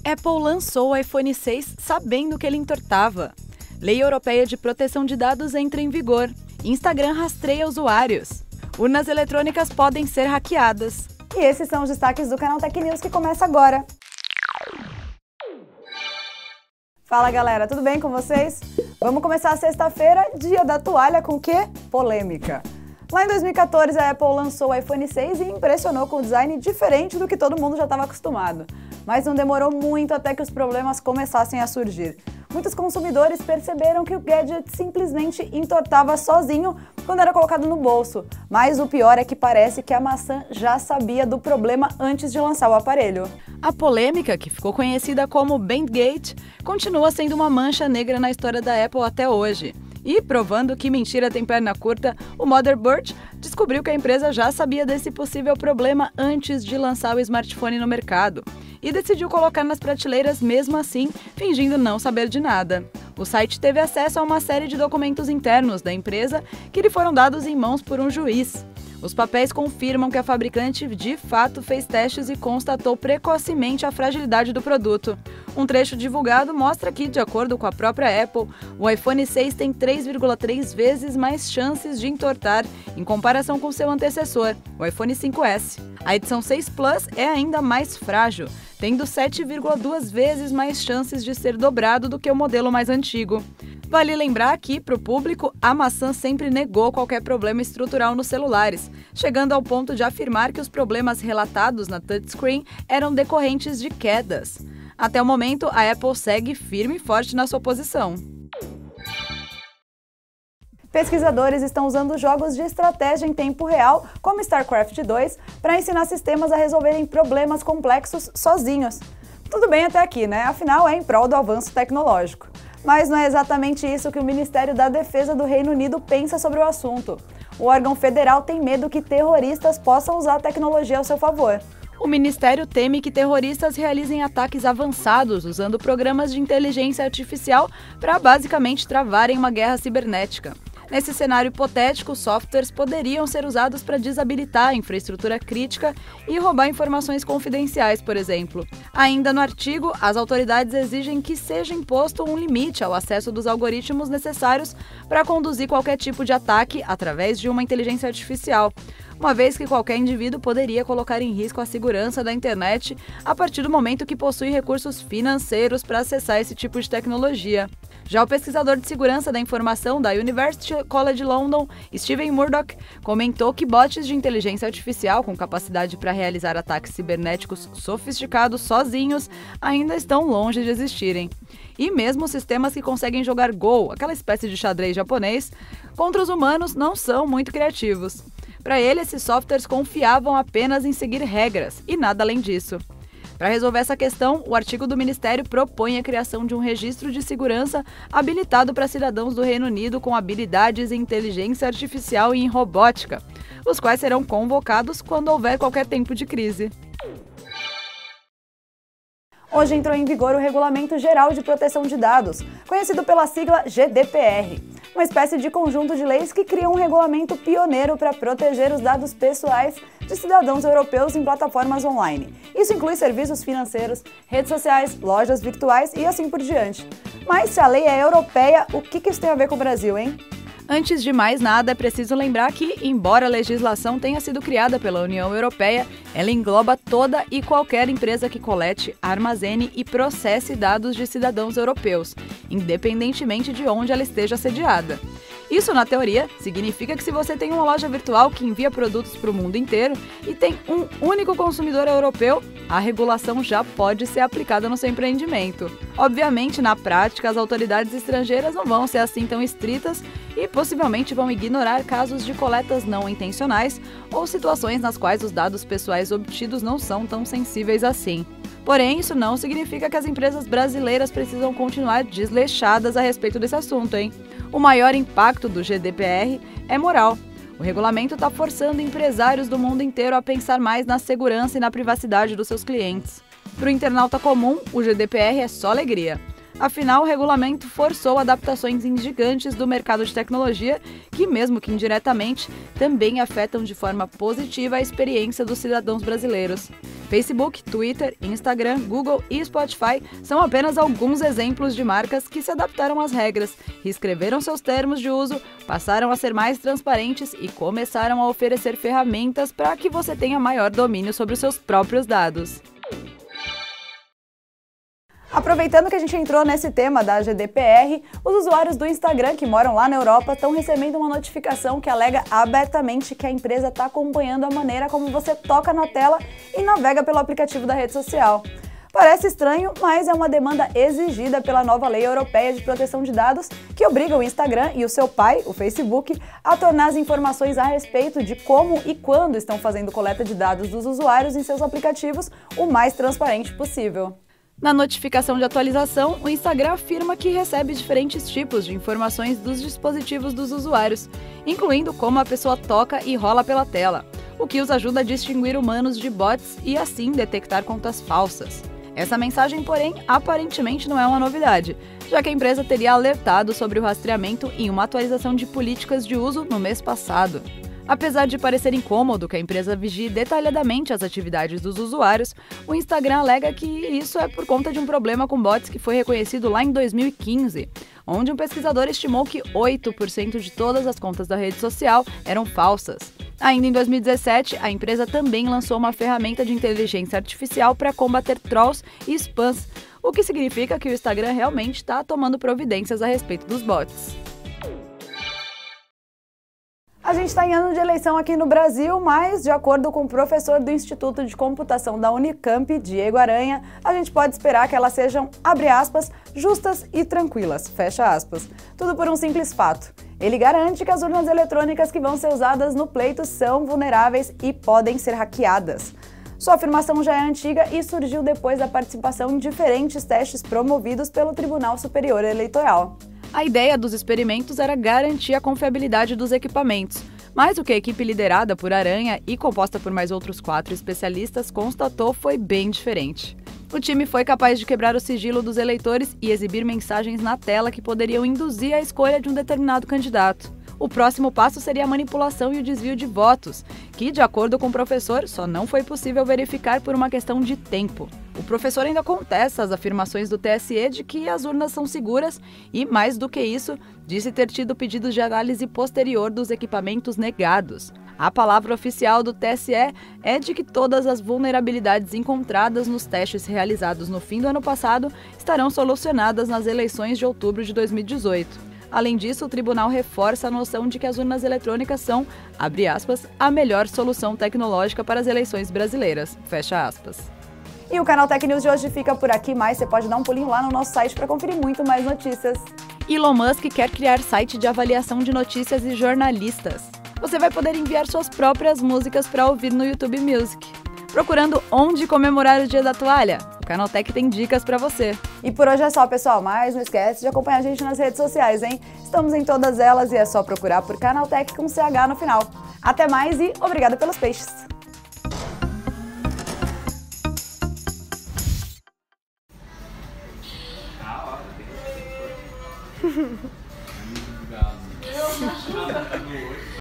Apple lançou o iPhone 6 sabendo que ele entortava. Lei Europeia de Proteção de Dados entra em vigor. Instagram rastreia usuários. Urnas eletrônicas podem ser hackeadas. E esses são os destaques do canal Tech News que começa agora. Fala galera, tudo bem com vocês? Vamos começar a sexta-feira, dia da toalha, com o quê? Polêmica. Lá em 2014, a Apple lançou o iPhone 6 e impressionou com um design diferente do que todo mundo já estava acostumado. Mas não demorou muito até que os problemas começassem a surgir. Muitos consumidores perceberam que o gadget simplesmente entortava sozinho quando era colocado no bolso. Mas o pior é que parece que a maçã já sabia do problema antes de lançar o aparelho. A polêmica, que ficou conhecida como Bandgate, continua sendo uma mancha negra na história da Apple até hoje. E, provando que mentira tem perna curta, o Motherboard descobriu que a empresa já sabia desse possível problema antes de lançar o smartphone no mercado. E decidiu colocar nas prateleiras mesmo assim, fingindo não saber de nada. O site teve acesso a uma série de documentos internos da empresa que lhe foram dados em mãos por um juiz. Os papéis confirmam que a fabricante de fato fez testes e constatou precocemente a fragilidade do produto. Um trecho divulgado mostra que, de acordo com a própria Apple, o iPhone 6 tem 3,3 vezes mais chances de entortar em comparação com seu antecessor, o iPhone 5S. A edição 6 Plus é ainda mais frágil, tendo 7,2 vezes mais chances de ser dobrado do que o modelo mais antigo. Vale lembrar que, para o público, a maçã sempre negou qualquer problema estrutural nos celulares, chegando ao ponto de afirmar que os problemas relatados na touchscreen eram decorrentes de quedas. Até o momento, a Apple segue firme e forte na sua posição. Pesquisadores estão usando jogos de estratégia em tempo real, como StarCraft 2, para ensinar sistemas a resolverem problemas complexos sozinhos. Tudo bem até aqui, né? Afinal, é em prol do avanço tecnológico. Mas não é exatamente isso que o Ministério da Defesa do Reino Unido pensa sobre o assunto. O órgão federal tem medo que terroristas possam usar a tecnologia ao seu favor. O Ministério teme que terroristas realizem ataques avançados usando programas de inteligência artificial para basicamente travarem uma guerra cibernética. Nesse cenário hipotético, softwares poderiam ser usados para desabilitar a infraestrutura crítica e roubar informações confidenciais, por exemplo. Ainda no artigo, as autoridades exigem que seja imposto um limite ao acesso dos algoritmos necessários para conduzir qualquer tipo de ataque através de uma inteligência artificial, uma vez que qualquer indivíduo poderia colocar em risco a segurança da internet a partir do momento que possui recursos financeiros para acessar esse tipo de tecnologia. Já o pesquisador de segurança da informação da University College London, Stephen Murdoch, comentou que bots de inteligência artificial com capacidade para realizar ataques cibernéticos sofisticados sozinhos ainda estão longe de existirem. E mesmo sistemas que conseguem jogar Go, aquela espécie de xadrez japonês, contra os humanos não são muito criativos. Para ele, esses softwares confiavam apenas em seguir regras e nada além disso. Para resolver essa questão, o artigo do Ministério propõe a criação de um registro de segurança habilitado para cidadãos do Reino Unido com habilidades em inteligência artificial e em robótica, os quais serão convocados quando houver qualquer tempo de crise. Hoje entrou em vigor o Regulamento Geral de Proteção de Dados, conhecido pela sigla GDPR, uma espécie de conjunto de leis que cria um regulamento pioneiro para proteger os dados pessoais de cidadãos europeus em plataformas online. Isso inclui serviços financeiros, redes sociais, lojas virtuais e assim por diante. Mas se a lei é europeia, o que isso tem a ver com o Brasil, hein? Antes de mais nada, é preciso lembrar que, embora a legislação tenha sido criada pela União Europeia, ela engloba toda e qualquer empresa que colete, armazene e processe dados de cidadãos europeus, independentemente de onde ela esteja sediada. Isso, na teoria, significa que se você tem uma loja virtual que envia produtos para o mundo inteiro e tem um único consumidor europeu, a regulação já pode ser aplicada no seu empreendimento. Obviamente, na prática, as autoridades estrangeiras não vão ser assim tão estritas e possivelmente vão ignorar casos de coletas não intencionais ou situações nas quais os dados pessoais obtidos não são tão sensíveis assim. Porém, isso não significa que as empresas brasileiras precisam continuar desleixadas a respeito desse assunto, hein? O maior impacto do GDPR é moral. O regulamento está forçando empresários do mundo inteiro a pensar mais na segurança e na privacidade dos seus clientes. Para o internauta comum, o GDPR é só alegria. Afinal, o regulamento forçou adaptações em gigantes do mercado de tecnologia que, mesmo que indiretamente, também afetam de forma positiva a experiência dos cidadãos brasileiros. Facebook, Twitter, Instagram, Google e Spotify são apenas alguns exemplos de marcas que se adaptaram às regras, reescreveram seus termos de uso, passaram a ser mais transparentes e começaram a oferecer ferramentas para que você tenha maior domínio sobre os seus próprios dados. Aproveitando que a gente entrou nesse tema da GDPR, os usuários do Instagram que moram lá na Europa estão recebendo uma notificação que alega abertamente que a empresa está acompanhando a maneira como você toca na tela e navega pelo aplicativo da rede social. Parece estranho, mas é uma demanda exigida pela nova Lei Europeia de Proteção de Dados, que obriga o Instagram e o seu pai, o Facebook, a tornar as informações a respeito de como e quando estão fazendo coleta de dados dos usuários em seus aplicativos o mais transparente possível. Na notificação de atualização, o Instagram afirma que recebe diferentes tipos de informações dos dispositivos dos usuários, incluindo como a pessoa toca e rola pela tela, o que os ajuda a distinguir humanos de bots e assim detectar contas falsas. Essa mensagem, porém, aparentemente não é uma novidade, já que a empresa teria alertado sobre o rastreamento em uma atualização de políticas de uso no mês passado. Apesar de parecer incômodo que a empresa vigie detalhadamente as atividades dos usuários, o Instagram alega que isso é por conta de um problema com bots que foi reconhecido lá em 2015, onde um pesquisador estimou que 8% de todas as contas da rede social eram falsas. Ainda em 2017, a empresa também lançou uma ferramenta de inteligência artificial para combater trolls e spams, o que significa que o Instagram realmente está tomando providências a respeito dos bots. A gente está em ano de eleição aqui no Brasil, mas, de acordo com o professor do Instituto de Computação da Unicamp, Diego Aranha, a gente pode esperar que elas sejam, abre aspas, justas e tranquilas, fecha aspas. Tudo por um simples fato. Ele garante que as urnas eletrônicas que vão ser usadas no pleito são vulneráveis e podem ser hackeadas. Sua afirmação já é antiga e surgiu depois da participação em diferentes testes promovidos pelo Tribunal Superior Eleitoral. A ideia dos experimentos era garantir a confiabilidade dos equipamentos, mas o que a equipe liderada por Aranha e composta por mais outros 4 especialistas constatou foi bem diferente. O time foi capaz de quebrar o sigilo dos eleitores e exibir mensagens na tela que poderiam induzir a escolha de um determinado candidato. O próximo passo seria a manipulação e o desvio de votos, que, de acordo com o professor, só não foi possível verificar por uma questão de tempo. O professor ainda contesta as afirmações do TSE de que as urnas são seguras e, mais do que isso, disse ter tido pedidos de análise posterior dos equipamentos negados. A palavra oficial do TSE é de que todas as vulnerabilidades encontradas nos testes realizados no fim do ano passado estarão solucionadas nas eleições de outubro de 2018. Além disso, o tribunal reforça a noção de que as urnas eletrônicas são, abre aspas, a melhor solução tecnológica para as eleições brasileiras, fecha aspas. E o Canal Tech News de hoje fica por aqui, mas você pode dar um pulinho lá no nosso site para conferir muito mais notícias. Elon Musk quer criar site de avaliação de notícias e jornalistas. Você vai poder enviar suas próprias músicas para ouvir no YouTube Music. Procurando onde comemorar o Dia da Toalha? O Canaltech tem dicas para você. E por hoje é só, pessoal, mas não esquece de acompanhar a gente nas redes sociais, hein? Estamos em todas elas e é só procurar por Canaltech com CH no final. Até mais e obrigada pelos peixes!